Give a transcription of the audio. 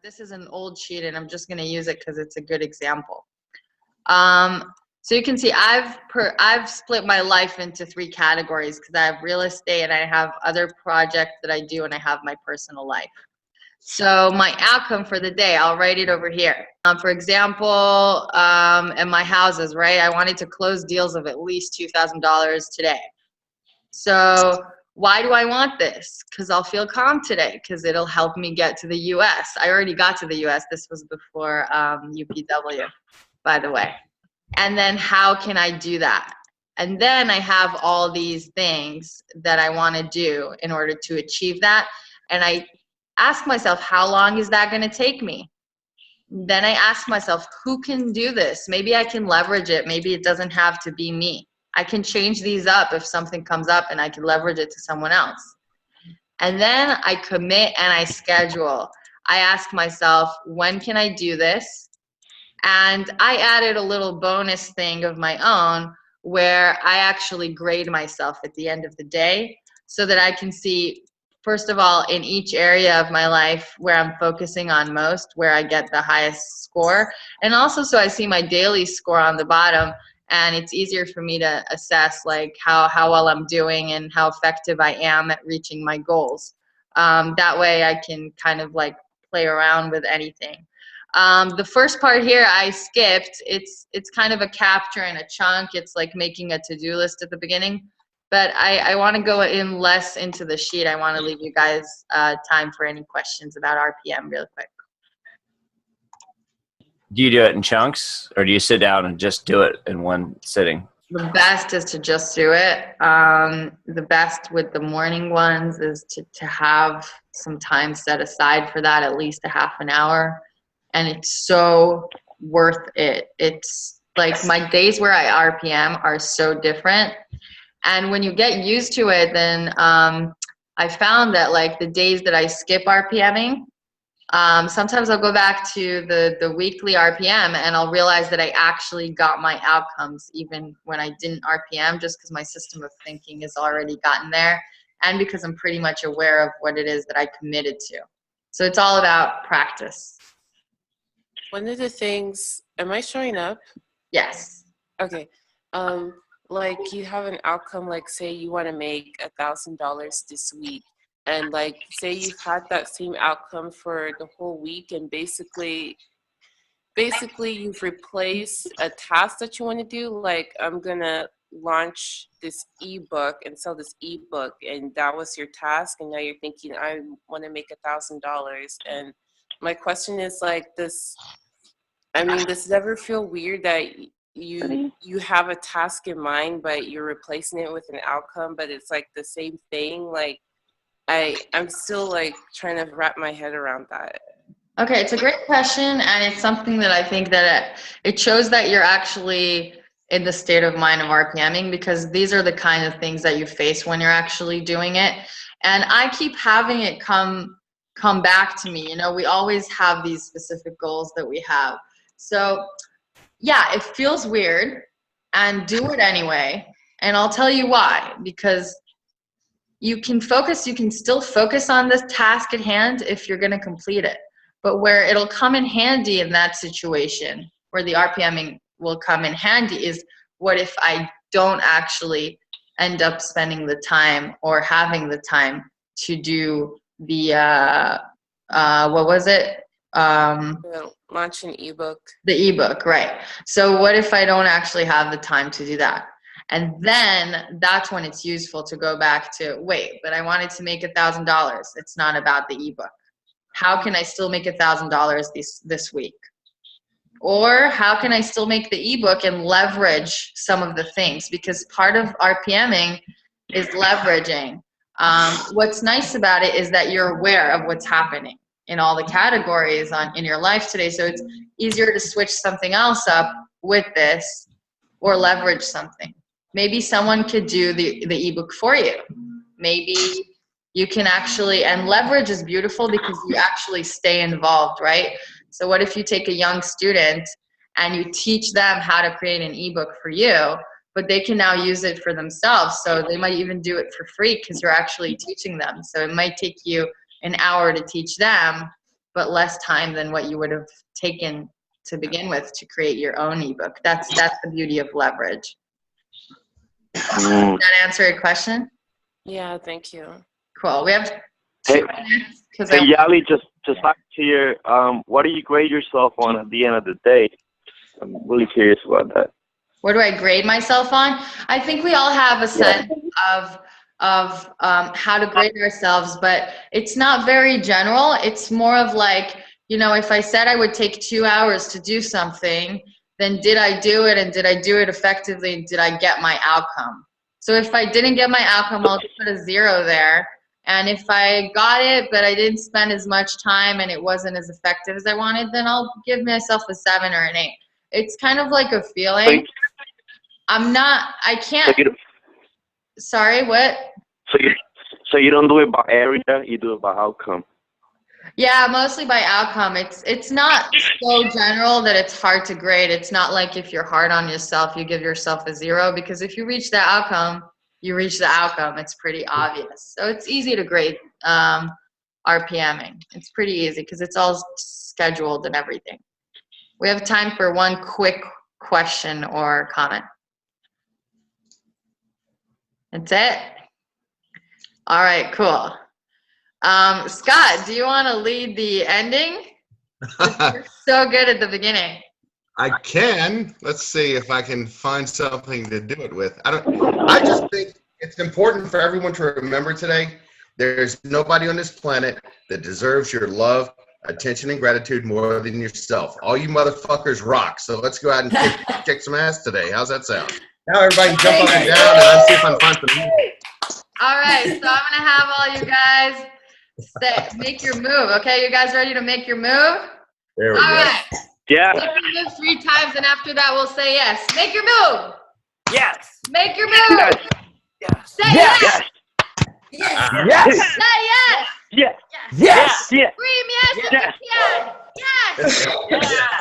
This is an old sheet and I'm just going to use it because it's a good example. So you can see I've split my life into 3 categories because I have real estate and I have other projects that I do and I have my personal life. So my outcome for the day, I'll write it over here. For example, in my houses, right, I wanted to close deals of at least $2,000 today. So why do I want this? Because I'll feel calm today because it'll help me get to the US. I already got to the US. This was before UPW, by the way. And then how can I do that? And then I have all these things that I want to do in order to achieve that. And I ask myself, how long is that going to take me? Then I ask myself, who can do this? Maybe I can leverage it. Maybe it doesn't have to be me. I can change these up if something comes up and I can leverage it to someone else. And then I commit and I schedule. I ask myself, when can I do this? And I added a little bonus thing of my own where I actually grade myself at the end of the day so that I can see, first of all, in each area of my life where I'm focusing on most, where I get the highest score. And also so I see my daily score on the bottom and it's easier for me to assess like how well I'm doing and how effective I am at reaching my goals. That way I can kind of like play around with anything. The first part here I skipped. It's kind of a capture and a chunk. It's like making a to-do list at the beginning. But I want to go in less into the sheet. I want to leave you guys time for any questions about RPM real quick. Do you do it in chunks or do you sit down and just do it in one sitting? The best is to just do it. The best with the morning ones is to have some time set aside for that, at least a half an hour. And it's so worth it. It's like my days where I RPM are so different. And when you get used to it, then I found that like the days that I skip RPMing, sometimes I'll go back to the weekly RPM and I'll realize that I actually got my outcomes even when I didn't RPM, just because my system of thinking has already gotten there and because I'm pretty much aware of what it is that I committed to. So it's all about practice. One of the things, am I showing up? Yes. Okay. Like you have an outcome, like say you want to make $1,000 this week. And like, say you've had that same outcome for the whole week and basically you've replaced a task that you want to do. Like I'm going to launch this ebook and sell this ebook. And that was your task. And now you're thinking, I want to make $1,000. And my question is like this, I mean, does it ever feel weird that you have a task in mind, but you're replacing it with an outcome, but it's like the same thing? Like, I'm still like trying to wrap my head around that. Okay, it's a great question, and it's something that I think that it shows that you're actually in the state of mind of RPMing, because these are the kind of things that you face when you're actually doing it. And I keep having it come back to me. You know, we always have these specific goals that we have. So yeah, it feels weird, and do it anyway. And I'll tell you why, because you can still focus on this task at hand if you're going to complete it. But where it'll come in handy in that situation, where the RPMing will come in handy, is what if I don't actually end up spending the time or having the time to do the, what was it? Launch an ebook. The ebook, right. So what if I don't actually have the time to do that? And then that's when it's useful to go back to, wait, but I wanted to make $1,000. It's not about the ebook. How can I still make $1,000 this week? Or how can I still make the ebook and leverage some of the things? Because part of RPMing is leveraging. What's nice about it is that you're aware of what's happening in all the categories in your life today. So it's easier to switch something else up with this or leverage something. Maybe someone could do the ebook for you. Maybe you can actually, and leverage is beautiful because you actually stay involved, right? So what if you take a young student and you teach them how to create an ebook for you, but they can now use it for themselves. So they might even do it for free because you're actually teaching them. So it might take you an hour to teach them, but less time than what you would have taken to begin with to create your own ebook. That's the beauty of leverage. Does that answer your question? Yeah, thank you. Cool. We have 2 minutes. Hey, Yali, just back to your, what do you grade yourself on at the end of the day? I'm really curious about that. What do I grade myself on? I think we all have a sense of how to grade ourselves, but it's not very general. It's more of like, you know, if I said I would take 2 hours to do something, then did I do it, and did I do it effectively, and did I get my outcome? So if I didn't get my outcome, I'll just put a 0 there. And if I got it, but I didn't spend as much time and it wasn't as effective as I wanted, then I'll give myself a 7 or an 8. It's kind of like a feeling. I can't. Sorry, what? So you don't do it by area, you do it by outcome. Yeah, mostly by outcome. It's not so general that it's hard to grade. It's not like if you're hard on yourself, you give yourself a 0, because if you reach the outcome, you reach the outcome. It's pretty obvious. So it's easy to grade RPMing. It's pretty easy because it's all scheduled and everything. We have time for one quick question or comment. That's it? All right, cool. Scott, do you want to lead the ending? You're so good at the beginning. I can. Let's see if I can find something to do it with. I just think it's important for everyone to remember today, there's nobody on this planet that deserves your love, attention, and gratitude more than yourself. All you motherfuckers rock. So let's go out and kick some ass today. How's that sound? Now everybody can jump up and down, and let's see if I can find some music. All right, so I'm going to have all you guys make your move. Okay, you guys ready to make your move? There we all go. Right. Yeah. Make your move 3 times, and after that, we'll say yes. Make your move. Yes. Make your move. Yes. Yes. Say yes. Yes. Yes. Yes. Say yes. Yes. Yes. Yes. Scream yes if Yes. you can. Yes. Yes.